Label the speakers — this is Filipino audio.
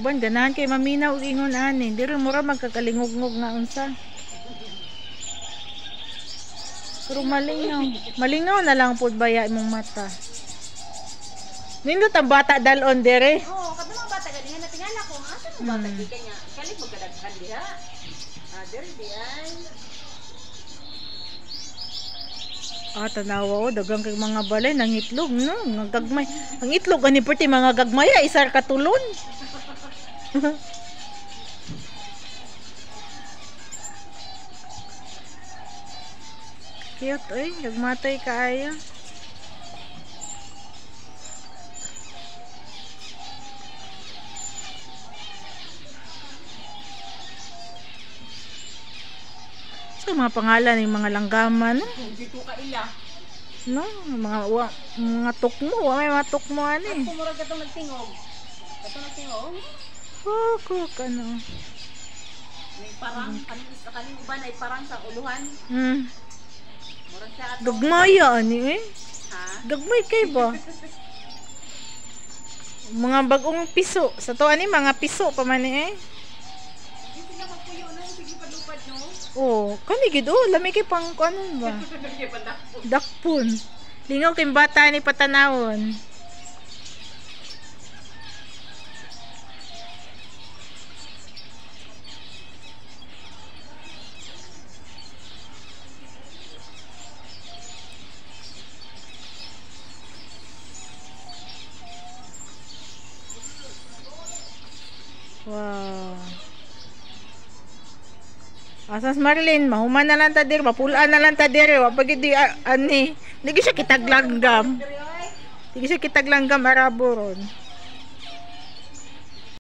Speaker 1: Uban ganahan kay maminaw og ingon ani. Diri mura magkakalingog-ngog nga unsa. Pero malingaw. Malingaw na lang pud baya imong mata. Nindot ang bata dalon dere.
Speaker 2: Oo, kada mga bata gani nga tingala ko, asa mo bata di kanya. Kalit magkadaghan diha. Ah, dere di ay.
Speaker 1: Tanawa o, dagang kay mga balay nang itlog, no? Nga gagmay. Ang itlog ani perti mga gagmaya isar katulon. Cute, oy, nagmatay kaayo. So, mga pangalan ng mga langgaman, no?
Speaker 2: Dito ka ila.
Speaker 1: No, mga tukmo, may mga tukmo ani.
Speaker 2: Ako mura katong nagtingog. Katong nagtingog.
Speaker 1: Kuk, ano.
Speaker 2: May parang kaning uban ay parang sa uluhan. Murag siya ato.
Speaker 1: Gagmaya ani eh.
Speaker 2: Ha?
Speaker 1: Gagmay kay ba? Mga bagong piso. Sa to ani mga piso pa man eh.
Speaker 2: Di sila magpuyo no, sige padupad no.
Speaker 1: Oh, kani gid oh, lami kay pang ano ba? Dakpon. Lingaw kay bata ni patanawon. Wow. Asas Marlene, mahuman na lang ta dir, mapulaan na lang ta dir, wa pag di ani. Digi siya kitaglanggam. Digi siya kitaglanggam arabo ron.